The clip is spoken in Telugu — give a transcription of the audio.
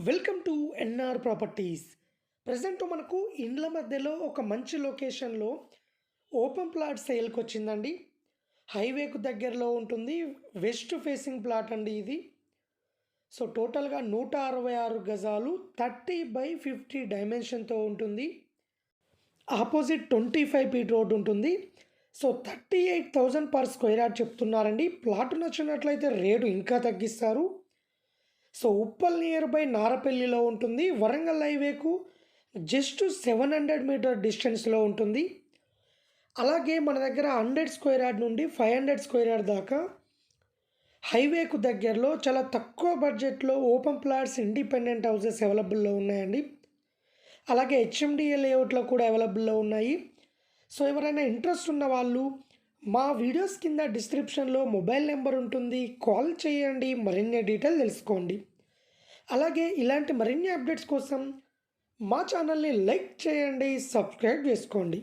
Welcome to NR properties. Present మనకు ఇండ్ల మధ్యలో ఒక మంచి లొకేషన్లో ఓపెన్ ప్లాట్ సేల్కి వచ్చిందండి. హైవేకు దగ్గరలో ఉంటుంది. వెస్ట్ ఫేసింగ్ ప్లాట్ అండి ఇది. సో టోటల్గా 166 గజాలు 30/50 డైమెన్షన్తో ఉంటుంది. ఆపోజిట్ 25 ఫీట్ రోడ్ ఉంటుంది. సో 38,000 పర్ స్క్వేర్ యార్డ్ చెప్తున్నారండి. ప్లాట్ నచ్చినట్లయితే రేటు ఇంకా తగ్గిస్తారు. సో ఉప్పల్ నియర్ బై నారపల్లిలో ఉంటుంది. వరంగల్ హైవేకు జస్ట్ 700 మీటర్ డిస్టెన్స్లో ఉంటుంది. అలాగే మన దగ్గర 100 స్క్వేర్ యార్డ్ నుండి 500 స్క్వేర్ యార్డ్ దాకా హైవేకు దగ్గరలో చాలా తక్కువ బడ్జెట్లో ఓపెన్ ప్లాట్స్, ఇండిపెండెంట్ హౌసెస్ అవైలబుల్లో ఉన్నాయండి. అలాగే హెచ్ఎండిఏ లేఅవుట్లో కూడా అవైలబుల్లో ఉన్నాయి. సో ఎవరైనా ఇంట్రెస్ట్ ఉన్న వాళ్ళు మా వీడియోస్ కింద డిస్క్రిప్షన్లో మొబైల్ నెంబర్ ఉంటుంది, కాల్ చేయండి, మరిన్ని డీటెయిల్ తెలుసుకోండి. అలాగే ఇలాంటి మరిన్ని అప్డేట్స్ కోసం మా ఛానల్ని లైక్ చేయండి, సబ్స్క్రైబ్ చేసుకోండి.